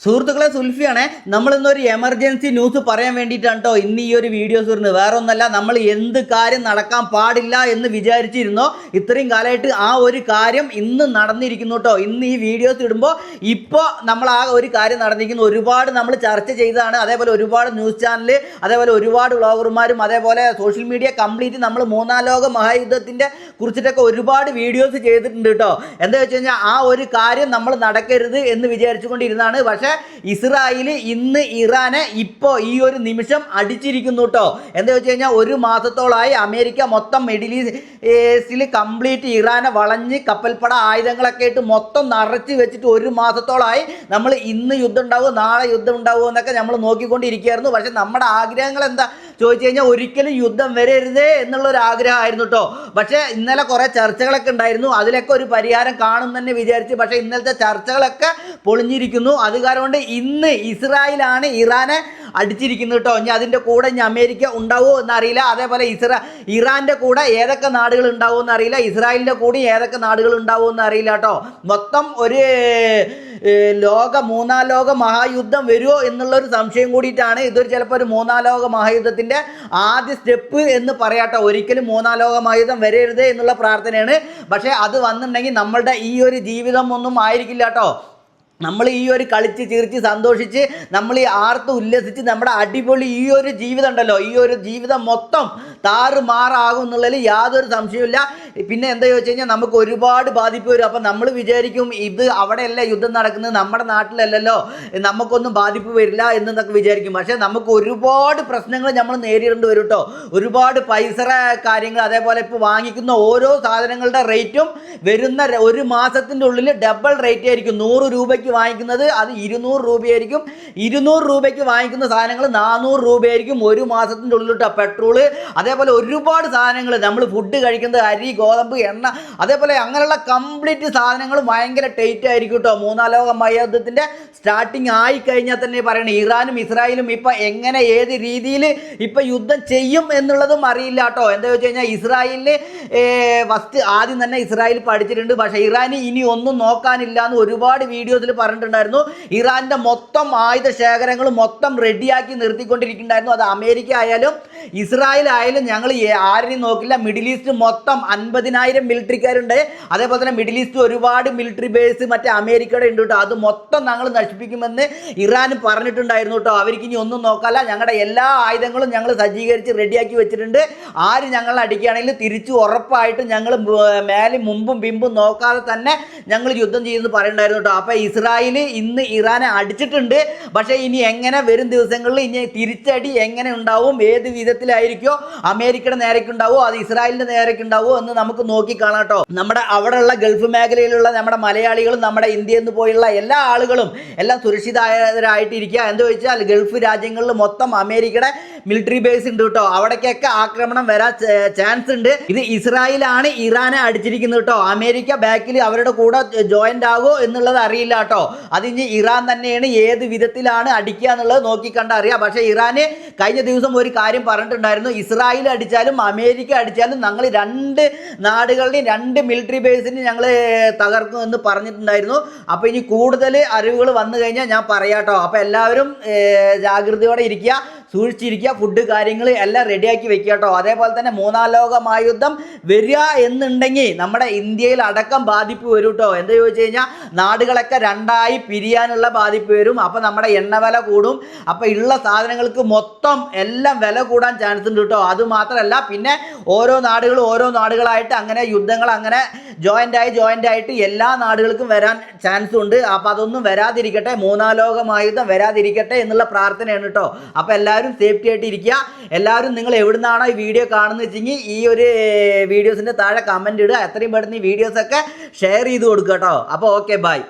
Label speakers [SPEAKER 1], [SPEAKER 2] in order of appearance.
[SPEAKER 1] സുഹൃത്തുക്കളെ, സുൽഫിയാണേ. നമ്മളിന്നൊരു emergency news പറയാൻ വേണ്ടിയിട്ടാണ് കേട്ടോ ഇന്ന് ഈ ഒരു വീഡിയോസ് വരുന്നത്. വേറെ ഒന്നല്ല, നമ്മൾ എന്ത് കാര്യം നടക്കാൻ പാടില്ല എന്ന് വിചാരിച്ചിരുന്നോ ഇത്രയും കാലമായിട്ട് ആ ഒരു കാര്യം ഇന്ന് നടന്നിരിക്കുന്നു കേട്ടോ. ഇന്ന് ഈ വീഡിയോസ് ഇടുമ്പോൾ ഇപ്പോൾ നമ്മൾ ആ ഒരു കാര്യം നടന്നിരിക്കുന്നു. ഒരുപാട് നമ്മൾ ചർച്ച ചെയ്തതാണ്. അതേപോലെ ഒരുപാട് ന്യൂസ് ചാനൽ, അതേപോലെ ഒരുപാട് വ്ളോഗർമാരും, അതേപോലെ സോഷ്യൽ മീഡിയ കംപ്ലീറ്റ് നമ്മൾ മൂന്നാം ലോക മഹായുദ്ധത്തിൻ്റെ കുറിച്ചിട്ടൊക്കെ ഒരുപാട് വീഡിയോസ് ചെയ്തിട്ടുണ്ട് കേട്ടോ. എന്താ വെച്ച് കഴിഞ്ഞാൽ ആ ഒരു കാര്യം നമ്മൾ നടക്കരുത് എന്ന് വിചാരിച്ചുകൊണ്ടിരുന്നതാണ്. പക്ഷേ ഇസ്രായേൽ ഇന്ന് ഇറാനെ ഇപ്പോൾ ഈ ഒരു നിമിഷം അടിച്ചിരിക്കുന്നു കേട്ടോ. എന്താ വെച്ച് കഴിഞ്ഞാൽ ഒരു മാസത്തോളമായി അമേരിക്ക മൊത്തം മിഡിൽ ഈസ്റ്റിൽ കംപ്ലീറ്റ് ഇറാനെ വളഞ്ഞ് കപ്പൽപ്പട ആയുധങ്ങളൊക്കെ ആയിട്ട് മൊത്തം നിറച്ച് വെച്ചിട്ട് ഒരു മാസത്തോളമായി നമ്മൾ ഇന്ന് യുദ്ധം ഉണ്ടാവും, നാളെ യുദ്ധം ഉണ്ടാവും എന്നൊക്കെ നമ്മൾ നോക്കിക്കൊണ്ടിരിക്കുകയായിരുന്നു. പക്ഷെ നമ്മുടെ ആഗ്രഹങ്ങൾ എന്താ ചോദിച്ചു കഴിഞ്ഞാൽ ഒരിക്കലും യുദ്ധം വരരുതേ എന്നുള്ളൊരു ആഗ്രഹമായിരുന്നു കേട്ടോ. പക്ഷേ ഇന്നലെ കുറേ ചർച്ചകളൊക്കെ ഉണ്ടായിരുന്നു, അതിലൊക്കെ ഒരു പരിഹാരം കാണും തന്നെ വിചാരിച്ചു. പക്ഷേ ഇന്നലത്തെ ചർച്ചകളൊക്കെ പൊളിഞ്ഞിരിക്കുന്നു. അത് കാരണം ഇന്ന് ഇസ്രായേലാണ് ഇറാനെ അടിച്ചിരിക്കുന്നത് കേട്ടോ. ഇനി അതിൻ്റെ കൂടെ ഇനി അമേരിക്ക ഉണ്ടാവുമോ എന്നറിയില്ല. അതേപോലെ ഇറാൻ്റെ കൂടെ ഏതൊക്കെ നാടുകൾ ഉണ്ടാവുമോ എന്നറിയില്ല. ഇസ്രായേലിൻ്റെ കൂടെ ഏതൊക്കെ നാടുകൾ ഉണ്ടാവുമോ എന്നറിയില്ല കേട്ടോ. മൊത്തം ഒരു മൂന്നാം ലോക മഹായുദ്ധം വരുമോ എന്നുള്ളൊരു സംശയം കൂടിയിട്ടാണ്. ഇതൊരു ചിലപ്പോൾ ഒരു മൂന്നാം ലോക മഹായുദ്ധത്തിൻ്റെ ആദ്യ സ്റ്റെപ്പ് എന്ന് പറയാട്ടോ. ഒരിക്കലും മൂന്നാം ലോക മഹായുദ്ധം വരരുത് എന്നുള്ള പ്രാർത്ഥനയാണ്. പക്ഷേ അത് വന്നിട്ടുണ്ടെങ്കിൽ നമ്മളുടെ ഈ ഒരു ജീവിതം ഒന്നും ആയിരിക്കില്ല കേട്ടോ. നമ്മൾ ഈ ഒരു കളിച്ച് ചിരിച്ച് സന്തോഷിച്ച് നമ്മൾ ഈ ആർത്ത് ഉല്ലസിച്ച് നമ്മുടെ അടിപൊളി ഈ ഒരു ജീവിതം ഉണ്ടല്ലോ, ഈ ഒരു ജീവിതം മൊത്തം താറുമാറാകും എന്നുള്ളതിൽ യാതൊരു സംശയമില്ല. പിന്നെ എന്താ ചോദിച്ചു കഴിഞ്ഞാൽ നമുക്ക് ഒരുപാട് ബാധിപ്പ് വരും. അപ്പം നമ്മൾ വിചാരിക്കും ഇത് അവിടെയല്ല യുദ്ധം നടക്കുന്നത്, നമ്മുടെ നാട്ടിലല്ലല്ലോ, നമുക്കൊന്നും ബാധിപ്പ് വരില്ല എന്നൊക്കെ വിചാരിക്കും. പക്ഷേ നമുക്ക് ഒരുപാട് പ്രശ്നങ്ങൾ നമ്മൾ നേരിടേണ്ടി വരും കേട്ടോ. ഒരുപാട് പൈസ കാര്യങ്ങൾ, അതേപോലെ ഇപ്പോൾ വാങ്ങിക്കുന്ന ഓരോ സാധനങ്ങളുടെ റേറ്റും വരുന്ന ഒരു മാസത്തിൻ്റെ ഉള്ളിൽ ഡബിൾ റേറ്റ് ആയിരിക്കും. 100 രൂപയ്ക്ക് വാങ്ങിക്കുന്നത് അത് 200 രൂപയായിരിക്കും. 200 രൂപയ്ക്ക് വാങ്ങിക്കുന്ന സാധനങ്ങൾ 400 രൂപയായിരിക്കും ഒരു മാസത്തിൻ്റെ ഉള്ളിലിട്ട്. പെട്രോള്, അതേപോലെ ഒരുപാട് സാധനങ്ങൾ, നമ്മൾ ഫുഡ് കഴിക്കുന്നത്, അരി, ഗോതമ്പ്, എണ്ണ, അതേപോലെ അങ്ങനെയുള്ള കംപ്ലീറ്റ് സാധനങ്ങൾ ഭയങ്കര ടൈറ്റ് ആയിരിക്കും കേട്ടോ. മൂന്നാം ലോക മഹായുദ്ധത്തിൻ്റെ സ്റ്റാർട്ടിങ് ആയിക്കഴിഞ്ഞാൽ തന്നെ പറയണം ഇറാനും ഇസ്രായേലും ഇപ്പം എങ്ങനെ ഏത് രീതിയിൽ ഇപ്പം യുദ്ധം ചെയ്യും എന്നുള്ളതും അറിയില്ല കേട്ടോ. എന്താ വെച്ച് കഴിഞ്ഞാൽ ഇസ്രായേലിന് ഫസ്റ്റ് ആദ്യം തന്നെ ഇസ്രായേൽ പഠിച്ചിട്ടുണ്ട്. പക്ഷേ ഇറാന് ഇനി ഒന്നും നോക്കാനില്ല എന്ന് ഒരുപാട് വീഡിയോസിൽ പറഞ്ഞിട്ടുണ്ടായിരുന്നു. ഇറാൻ്റെ മൊത്തം ആയുധ ശേഖരങ്ങൾ മൊത്തം റെഡിയാക്കി നിർത്തിക്കൊണ്ടിരിക്കുന്നുണ്ടായിരുന്നു. അത് അമേരിക്ക ആയാലും ഇസ്രായേൽ ആയാലും ഞങ്ങൾ ആരെയും നോക്കില്ല. മിഡിൽ ഈസ്റ്റ് മൊത്തം 50,000 മിലിറ്ററിക്കാരുണ്ട്. അതേപോലെ തന്നെ മിഡിൽ ഈസ്റ്റ് ഒരുപാട് മിലിറ്ററി ബേസ് മറ്റേ അമേരിക്കയുടെ ഉണ്ട് കേട്ടോ. അത് മൊത്തം ഞങ്ങൾ നശിപ്പിക്കുമെന്ന് ഇറാൻ പറഞ്ഞിട്ടുണ്ടായിരുന്നു കേട്ടോ. അവർക്ക് ഇനി ഒന്നും നോക്കാല്ല, ഞങ്ങളുടെ എല്ലാ ആയുധങ്ങളും ഞങ്ങൾ സജ്ജീകരിച്ച് റെഡിയാക്കി വെച്ചിട്ടുണ്ട്. ആര് ഞങ്ങളെ അടിക്കുകയാണെങ്കിൽ തിരിച്ചു ഉറപ്പായിട്ടും ഞങ്ങൾ മേലും മുമ്പും പിമ്പും നോക്കാതെ തന്നെ ഞങ്ങൾ യുദ്ധം ചെയ്യുമെന്ന് പറയുന്നുണ്ടായിരുന്നു കേട്ടോ. അപ്പോൾ ഇസ്രായേൽ ഇന്ന് ഇറാനെ അടിച്ചിട്ടുണ്ട്. പക്ഷേ ഇനി എങ്ങനെ വരും ദിവസങ്ങളിൽ ഇനി തിരിച്ചടി എങ്ങനെ ഉണ്ടാവും, ഏത് വിധത്തിലായിരിക്കോ, അമേരിക്കയുടെ നേരേക്ക് ഉണ്ടാവോ അത് ഇസ്രായേലിൻ്റെ നേരേക്ക് ഉണ്ടാവോ എന്ന് നമുക്ക് നോക്കി കാണാം കേട്ടോ. നമ്മുടെ അവിടെയുള്ള ഗൾഫ് മേഖലയിലുള്ള നമ്മുടെ മലയാളികളും നമ്മുടെ ഇന്ത്യയിൽ നിന്ന് പോയുള്ള എല്ലാ ആളുകളും എല്ലാം സുരക്ഷിതരായിട്ടിരിക്കുക. എന്താ വെച്ചാൽ ഗൾഫ് രാജ്യങ്ങളിൽ മൊത്തം അമേരിക്കയുടെ മിലിറ്ററി ബേസ് ഉണ്ട് കേട്ടോ. അവിടേക്കൊക്കെ ആക്രമണം വരാൻ ചാൻസ് ഉണ്ട്. ഇത് ഇസ്രായേലാണ് ഇറാനെ അടിച്ചിരിക്കുന്നത് കേട്ടോ. അമേരിക്ക ബാക്കിൽ അവരുടെ കൂടെ ജോയിൻ്റ് ആകുമോ എന്നുള്ളത് അറിയില്ല കേട്ടോ. അതിന് ഇറാൻ തന്നെയാണ് ഏത് വിധത്തിലാണ് അടിക്കുക എന്നുള്ളത് നോക്കിക്കണ്ട അറിയാം. പക്ഷേ ഇറാന് കഴിഞ്ഞ ദിവസം ഒരു കാര്യം പറഞ്ഞിട്ടുണ്ടായിരുന്നു, ഇസ്രായേൽ അടിച്ചാലും അമേരിക്ക അടിച്ചാലും ഞങ്ങൾ രണ്ട് നാടുകളുടെയും രണ്ട് മിലിറ്ററി ബേസിന് ഞങ്ങൾ തകർക്കും എന്ന് പറഞ്ഞിട്ടുണ്ടായിരുന്നു. അപ്പോൾ ഇനി കൂടുതൽ അറിവുകൾ വന്നു കഴിഞ്ഞാൽ ഞാൻ പറയാം കേട്ടോ. അപ്പോൾ എല്ലാവരും ജാഗ്രതയോടെ ഇരിക്കുക, സൂക്ഷിച്ചിരിക്കുക, ഫുഡ് കാര്യങ്ങൾ എല്ലാം റെഡിയാക്കി വെക്കുക കേട്ടോ. അതേപോലെ തന്നെ മൂന്നാം ലോക മഹായുദ്ധം വരിക എന്നുണ്ടെങ്കിൽ നമ്മുടെ ഇന്ത്യയിൽ അടക്കം ബാധിപ്പ് വരും കേട്ടോ. എന്താ ചോദിച്ചു കഴിഞ്ഞാൽ നാടുകളൊക്കെ രണ്ടായി പിരിയാനുള്ള ബാധിപ്പ് വരും. അപ്പോൾ നമ്മുടെ എണ്ണ വില കൂടും. അപ്പോൾ ഉള്ള സാധനങ്ങൾക്ക് മൊത്തം എല്ലാം വില കൂടാൻ ചാൻസ് ഉണ്ട് കേട്ടോ. അതുമാത്രമല്ല പിന്നെ ഓരോ നാടുകളായിട്ട് അങ്ങനെ യുദ്ധങ്ങൾ അങ്ങനെ ജോയിൻ്റ് ആയിട്ട് എല്ലാ നാടുകൾക്കും വരാൻ ചാൻസ് ഉണ്ട്. അപ്പോൾ അതൊന്നും വരാതിരിക്കട്ടെ, മൂന്നാം ലോക മഹായുദ്ധം വരാതിരിക്കട്ടെ എന്നുള്ള പ്രാർത്ഥനയാണ് കേട്ടോ. അപ്പോൾ എല്ലാവരും സേഫ്റ്റി ആയിട്ട് ഇരിക്കുക. എല്ലാവരും നിങ്ങൾ എവിടുന്നാണോ ഈ വീഡിയോ കാണുന്നത് വെച്ചെങ്കിൽ ഈ ഒരു വീഡിയോസിൻ്റെ താഴെ കമൻറ്റ് ഇടുക. എത്രയും പെട്ടെന്ന് ഈ വീഡിയോസൊക്കെ ഷെയർ ചെയ്ത് കൊടുക്കുക കേട്ടോ. അപ്പോൾ ഓക്കെ, ബൈ.